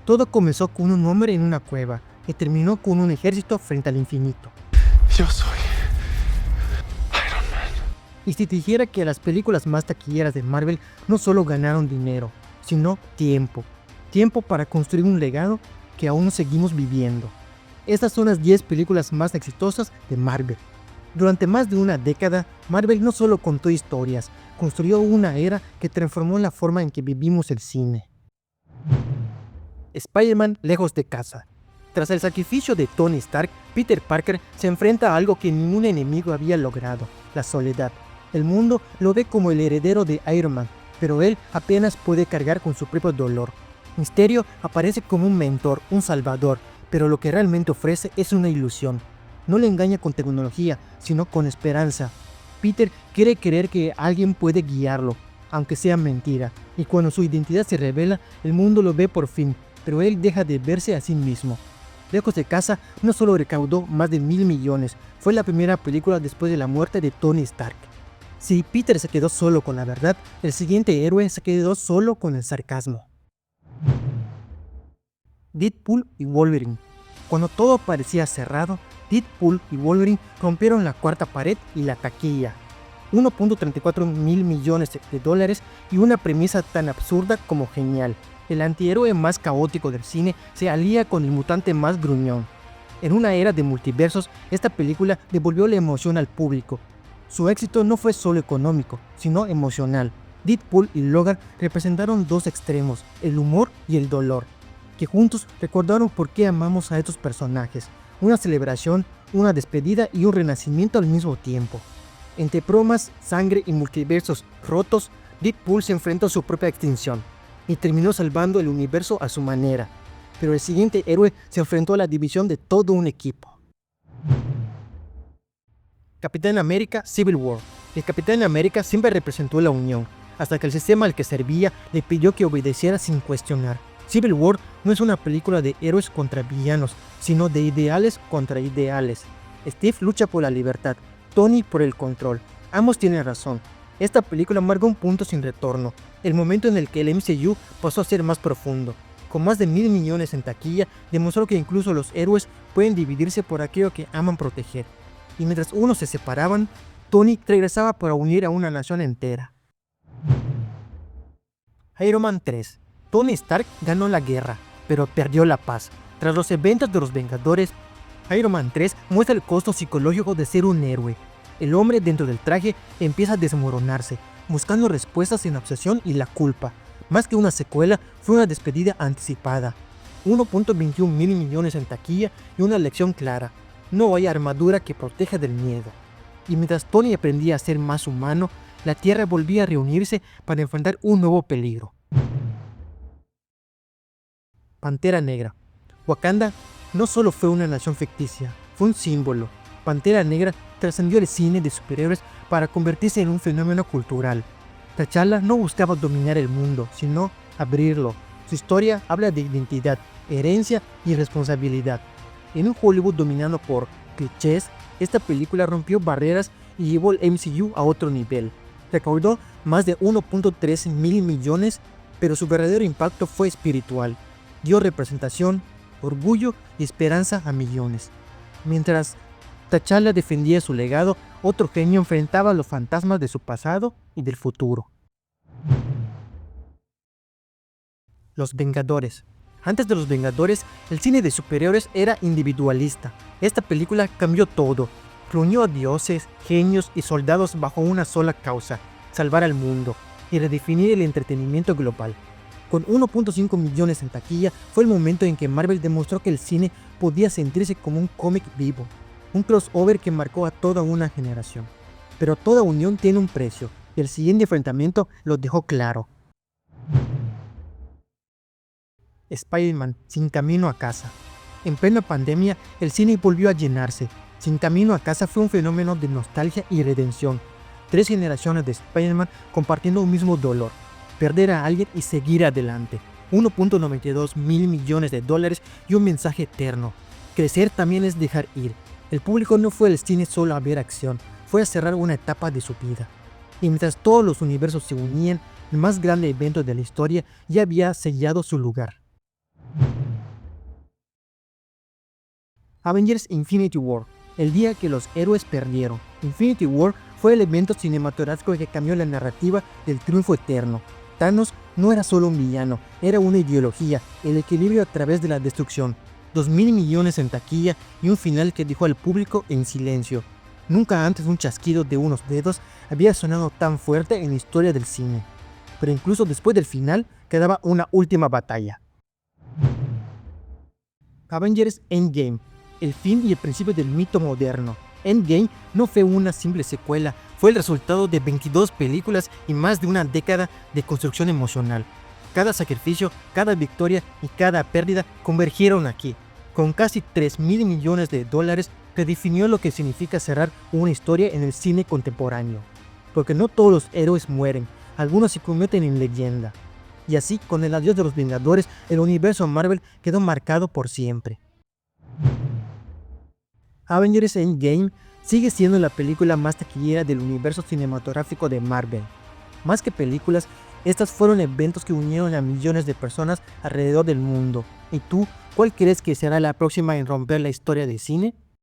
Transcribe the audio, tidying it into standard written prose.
Todo comenzó con un hombre en una cueva y terminó con un ejército frente al infinito. Yo soy Iron Man. Y si te dijera que las películas más taquilleras de Marvel no solo ganaron dinero, sino tiempo. Tiempo para construir un legado que aún seguimos viviendo. Estas son las 10 películas más exitosas de Marvel. Durante más de una década, Marvel no solo contó historias, construyó una era que transformó la forma en que vivimos el cine. Spider-Man lejos de casa. Tras el sacrificio de Tony Stark, Peter Parker se enfrenta a algo que ningún enemigo había logrado, la soledad. El mundo lo ve como el heredero de Iron Man, pero él apenas puede cargar con su propio dolor. Mysterio aparece como un mentor, un salvador, pero lo que realmente ofrece es una ilusión. No le engaña con tecnología, sino con esperanza. Peter quiere creer que alguien puede guiarlo, aunque sea mentira, y cuando su identidad se revela, el mundo lo ve por fin, pero él deja de verse a sí mismo. Lejos de casa no solo recaudó más de 1.000 millones, fue la primera película después de la muerte de Tony Stark. Si Peter se quedó solo con la verdad, el siguiente héroe se quedó solo con el sarcasmo. Deadpool y Wolverine. Cuando todo parecía cerrado, Deadpool y Wolverine rompieron la cuarta pared y la taquilla. 1.34 mil millones de dólares y una premisa tan absurda como genial. El antihéroe más caótico del cine se alía con el mutante más gruñón. En una era de multiversos, esta película devolvió la emoción al público. Su éxito no fue solo económico, sino emocional. Deadpool y Logan representaron dos extremos, el humor y el dolor, que juntos recordaron por qué amamos a estos personajes. Una celebración, una despedida y un renacimiento al mismo tiempo. Entre bromas, sangre y multiversos rotos, Deadpool se enfrentó a su propia extinción y terminó salvando el universo a su manera. Pero el siguiente héroe se enfrentó a la división de todo un equipo. Capitán América Civil War. El Capitán América siempre representó la unión, hasta que el sistema al que servía le pidió que obedeciera sin cuestionar. Civil War no es una película de héroes contra villanos, sino de ideales contra ideales. Steve lucha por la libertad, Tony por el control. Ambos tienen razón. Esta película marca un punto sin retorno, el momento en el que el MCU pasó a ser más profundo. Con más de 1.000 millones en taquilla, demostró que incluso los héroes pueden dividirse por aquello que aman proteger. Y mientras unos se separaban, Tony regresaba para unir a una nación entera. Iron Man 3. Tony Stark ganó la guerra, pero perdió la paz. Tras los eventos de los Vengadores, Iron Man 3 muestra el costo psicológico de ser un héroe. El hombre dentro del traje empieza a desmoronarse, buscando respuestas en la obsesión y la culpa. Más que una secuela, fue una despedida anticipada. 1.21 mil millones en taquilla y una lección clara. No hay armadura que proteja del miedo. Y mientras Tony aprendía a ser más humano, la Tierra volvía a reunirse para enfrentar un nuevo peligro. Pantera Negra. Wakanda no solo fue una nación ficticia, fue un símbolo. Pantera Negra trascendió el cine de superhéroes para convertirse en un fenómeno cultural. T'Challa no buscaba dominar el mundo, sino abrirlo. Su historia habla de identidad, herencia y responsabilidad. En un Hollywood dominado por clichés, esta película rompió barreras y llevó el MCU a otro nivel. Recaudó más de 1.3 mil millones, pero su verdadero impacto fue espiritual. Dio representación, orgullo y esperanza a millones. Mientras T'Challa defendía su legado, otro genio enfrentaba a los fantasmas de su pasado y del futuro. Los Vengadores. Antes de los Vengadores, el cine de superhéroes era individualista. Esta película cambió todo. Reunió a dioses, genios y soldados bajo una sola causa: salvar al mundo y redefinir el entretenimiento global. Con 1.5 millones en taquilla, fue el momento en que Marvel demostró que el cine podía sentirse como un cómic vivo. Un crossover que marcó a toda una generación. Pero toda unión tiene un precio, y el siguiente enfrentamiento lo dejó claro. Spider-Man, Sin Camino a Casa. En plena pandemia, el cine volvió a llenarse. Sin Camino a Casa fue un fenómeno de nostalgia y redención. 3 generaciones de Spider-Man compartiendo un mismo dolor: perder a alguien y seguir adelante. 1.92 mil millones de dólares y un mensaje eterno: crecer también es dejar ir. El público no fue al cine solo a ver acción, fue a cerrar una etapa de su vida. Y mientras todos los universos se unían, el más grande evento de la historia ya había sellado su lugar. Avengers Infinity War, el día que los héroes perdieron. Infinity War fue el evento cinematográfico que cambió la narrativa del triunfo eterno. Thanos no era solo un villano, era una ideología, el equilibrio a través de la destrucción. 2.000 millones en taquilla y un final que dejó al público en silencio. Nunca antes un chasquido de unos dedos había sonado tan fuerte en la historia del cine. Pero incluso después del final quedaba una última batalla. Avengers Endgame, el fin y el principio del mito moderno. Endgame no fue una simple secuela, fue el resultado de 22 películas y más de una década de construcción emocional. Cada sacrificio, cada victoria y cada pérdida convergieron aquí. Con casi 3.000 millones de dólares, redefinió lo que significa cerrar una historia en el cine contemporáneo. Porque no todos los héroes mueren, algunos se convierten en leyenda. Y así, con el adiós de los Vengadores, el universo Marvel quedó marcado por siempre. Avengers Endgame sigue siendo la película más taquillera del universo cinematográfico de Marvel. Más que películas, estas fueron eventos que unieron a millones de personas alrededor del mundo. ¿Y tú, cuál crees que será la próxima en romper la historia del cine?